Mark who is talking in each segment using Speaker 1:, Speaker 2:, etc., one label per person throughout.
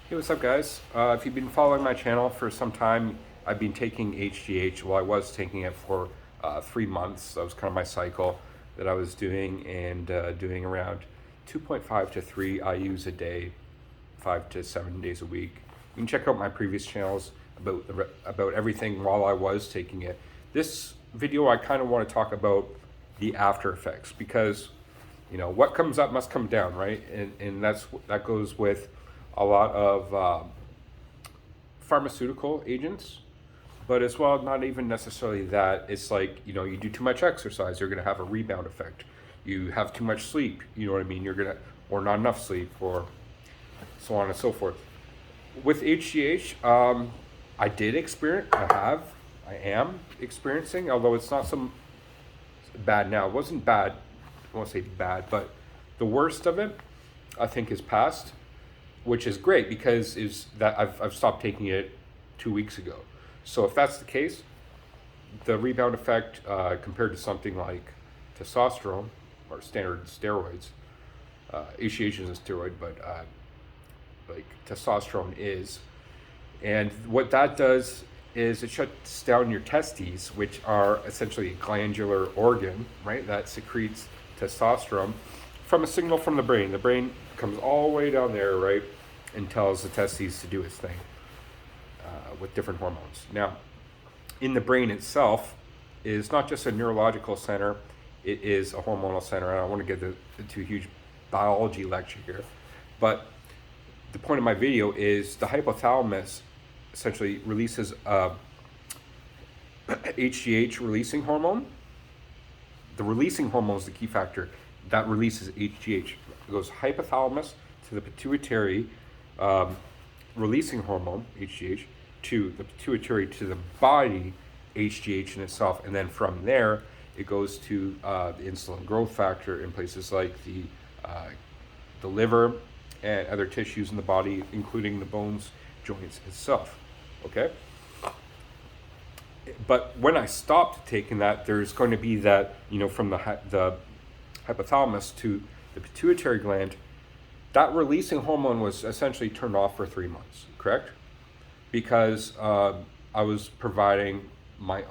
Speaker 1: Hey, what's up, guys? If you've been following my channel for some time, I've been taking HGH. Well, I was taking it for 3 months. That was kind of my cycle that I was doing, and doing around 2.5 to 3 IUs a day, 5 to 7 days a week. You can check out my previous channels about everything while I was taking it. This video, I kind of want to talk about the after effects, because what comes up must come down, right? And that goes with a lot of pharmaceutical agents, but as well, not even necessarily that. It's like, you do too much exercise, you're going to have a rebound effect. You have too much sleep, you know what I mean? Or not enough sleep, or so on and so forth. With HGH, I am experiencing, although it's not so bad now. It wasn't bad, I won't say bad, but the worst of it, I think, is past, which is great because I've stopped taking it 2 weeks ago. So if that's the case, the rebound effect compared to something like testosterone or standard steroids, HGH is a steroid, but like testosterone is, and what that does is it shuts down your testes, which are essentially a glandular organ, right, that secretes testosterone from a signal from the brain. The brain comes all the way down there, right, and tells the testes to do its thing with different hormones. Now, in the brain itself is not just a neurological center, it is a hormonal center. And I don't want to get into a huge biology lecture here, but the point of my video is the hypothalamus essentially releases a HGH releasing hormone. The releasing hormone is the key factor that releases HGH. It goes hypothalamus to the pituitary, releasing hormone, HGH, to the pituitary, to the body, HGH in itself. And then from there, it goes to the insulin growth factor in places like the liver and other tissues in the body, including the bones, joints itself, okay? But when I stopped taking that, there's going to be that, from the hypothalamus to the pituitary gland, that releasing hormone was essentially turned off for 3 months, correct? Because I was providing my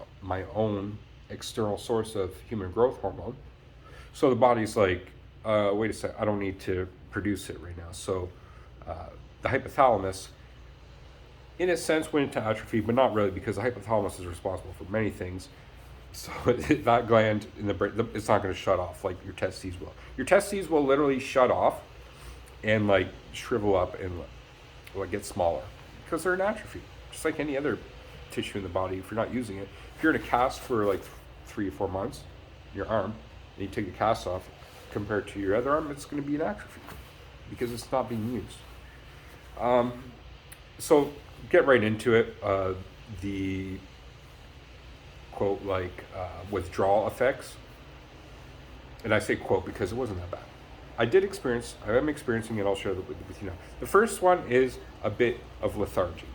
Speaker 1: own external source of human growth hormone. So the body's like, wait a sec, I don't need to produce it right now. So the hypothalamus, in a sense, went into atrophy, but not really, because the hypothalamus is responsible for many things. So that gland in the brain, it's not going to shut off like your testes will. Your testes will literally shut off and like shrivel up and like get smaller because they're in atrophy, just like any other tissue in the body. If you're not using it, if you're in a cast for like 3 or 4 months, your arm, and you take the cast off, compared to your other arm, it's going to be in atrophy because it's not being used. So get right into it. The quote, withdrawal effects, and I say quote because it wasn't that bad. I am experiencing it. I'll share that with you now. The first one is a bit of lethargy,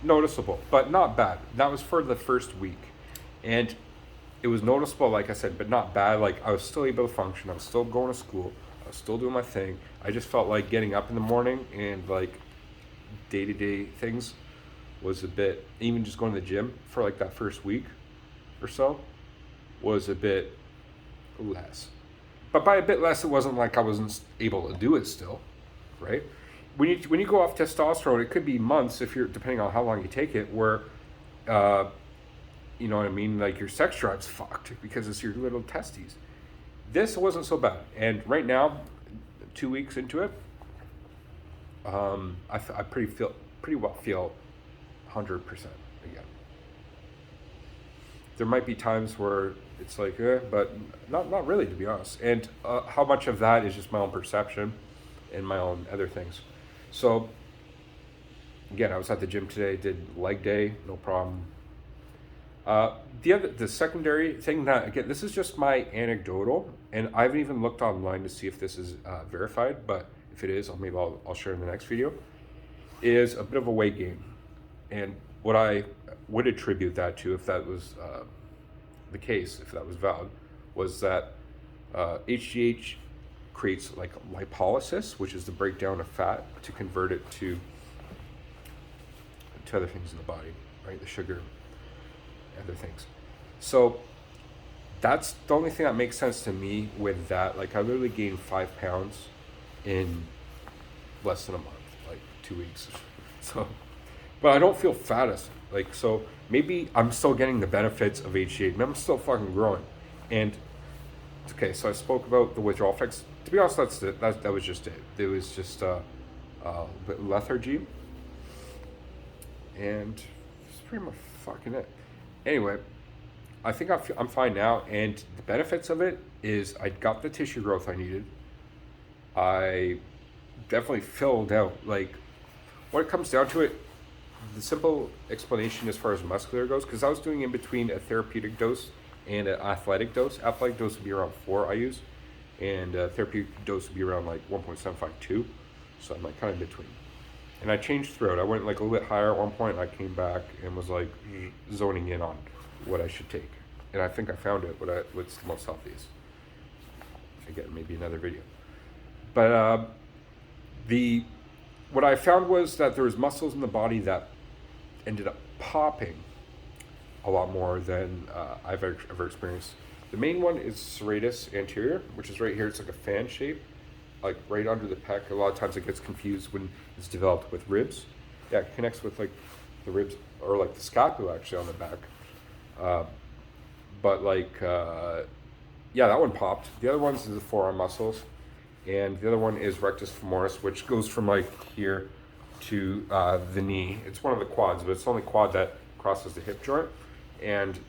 Speaker 1: noticeable, but not bad. That was for the first week, and it was noticeable, like I said, but not bad. Like, I was still able to function. I was still going to school. I was still doing my thing. I just felt like getting up in the morning and like day-to-day things was a bit, even just going to the gym for like that first week or so was a bit less. But by a bit less, it wasn't like I wasn't able to do it still, right? When you go off testosterone, it could be months, if you're, depending on how long you take it, where you know what I mean, like your sex drive's fucked because it's your little testes. This wasn't so bad, and right now, 2 weeks into it, I pretty well feel 100% again. There might be times where it's like, but not really, to be honest. And how much of that is just my own perception and my own other things. So again, I was at the gym today, did leg day, no problem. The secondary thing that, again, this is just my anecdotal, and I haven't even looked online to see if this is verified, but if it is, I'll share in the next video, is a bit of a weight gain. And what I would attribute that to, if that was the case, if that was valid, was that HGH creates like lipolysis, which is the breakdown of fat to convert it to other things in the body, right? The sugar, other things. So that's the only thing that makes sense to me with that. Like I literally gained 5 pounds in less than a month, like 2 weeks. So, but I don't feel fat as like, so maybe I'm still getting the benefits of HGH. I'm still fucking growing. And okay, so I spoke about the withdrawal effects. To be honest, that was just it. It was just lethargy, and it's pretty much fucking it. Anyway, I think I'm fine now, and the benefits of it is I got the tissue growth I needed. I definitely filled out. Like, when it comes down to it, the simple explanation as far as muscular goes, because I was doing in between a therapeutic dose and an athletic dose. Athletic dose would be around 4 I use, and therapeutic dose would be around like 1.752. So I'm like kind of in between. And I changed throughout. I went like a little bit higher at one point, and I came back and was like zoning in on what I should take. And I think I found it, what's the most healthiest. Again, maybe another video. But what I found was that there was muscles in the body that ended up popping a lot more than I've ever experienced. The main one is serratus anterior, which is right here. It's like a fan shape, like right under the pec. A lot of times it gets confused when it's developed with ribs. Yeah, it connects with like the ribs or like the scapula actually on the back. But like, yeah, that one popped. The other one's the forearm muscles. And the other one is rectus femoris, which goes from like here to the knee. It's one of the quads, but it's the only quad that crosses the hip joint. And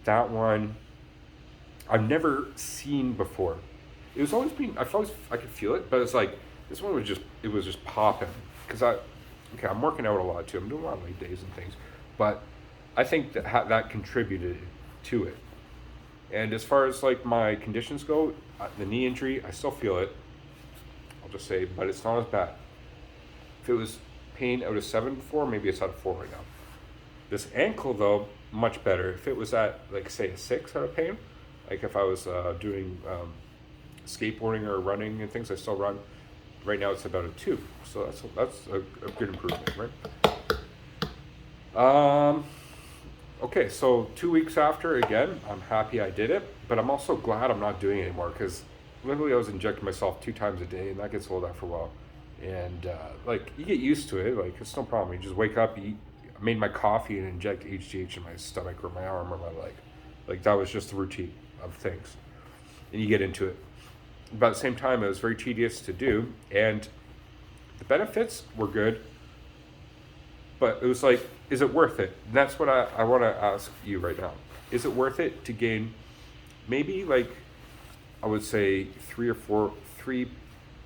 Speaker 1: that one I've never seen before. It was always been, I could feel it, but it's like, this one was just popping. Because I'm working out a lot too. I'm doing a lot of leg days and things. But I think that contributed to it. And as far as like my conditions go, the knee injury, I still feel it. I'll just say, but it's not as bad. If it was pain out of 7 before, maybe it's out of 4 right now. This ankle though, much better. If it was at like say a 6 out of pain, like if I was doing skateboarding or running and things, I still run. Right now it's about a 2, so that's a good improvement, right? Okay, so 2 weeks after, again, I'm happy I did it, but I'm also glad I'm not doing it anymore, because literally I was injecting myself 2 times a day, and that gets old after a while. And like, you get used to it, like, it's no problem. You just wake up, eat, I made my coffee and inject HGH in my stomach or my arm or my leg. Like, that was just the routine of things. And you get into it. But at the same time, it was very tedious to do, and the benefits were good, but it was like, is it worth it? And that's what I want to ask you right now. Is it worth it to gain maybe like, I would say 3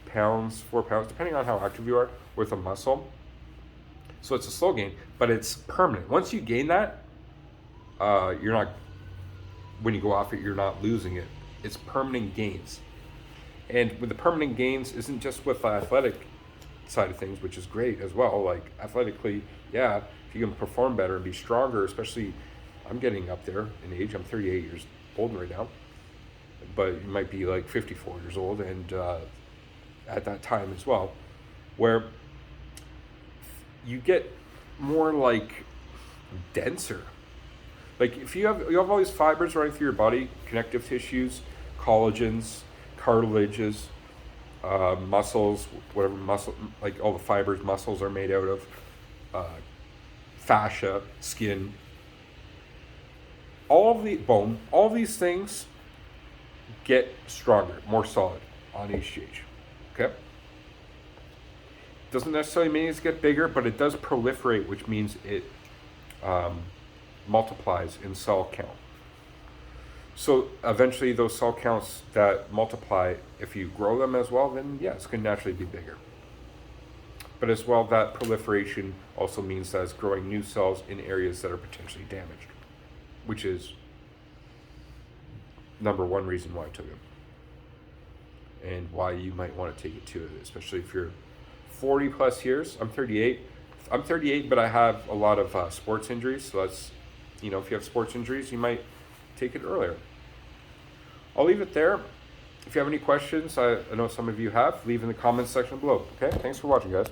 Speaker 1: pounds, 4 pounds, depending on how active you are, worth of muscle? So it's a slow gain, but it's permanent. Once you gain that, you're not, when you go off it, you're not losing it. It's permanent gains. And with the permanent gains, isn't just with the athletic side of things, which is great as well. Like athletically, yeah, if you can perform better and be stronger, especially, I'm getting up there in age. I'm 38 years old right now, but you might be like 54 years old, and at that time as well, where you get more like denser. Like if you have all these fibers running through your body, connective tissues, collagens, cartilages, muscles, whatever muscle, like all the fibers muscles are made out of, fascia, skin, all of the bone, all these things get stronger, more solid on HGH. Okay? Doesn't necessarily mean it's get bigger, but it does proliferate, which means it multiplies in cell count. So eventually those cell counts that multiply, if you grow them as well, then yeah, it's going to naturally be bigger. But as well, that proliferation also means that it's growing new cells in areas that are potentially damaged, which is number one reason why I took it. And why you might want to take it too, especially if you're 40 plus years. I'm 38. I'm 38, but I have a lot of sports injuries. So that's, if you have sports injuries, you might take it earlier. I'll leave it there. If you have any questions, I know some of you have, leave in the comments section below. Okay, thanks for watching, guys.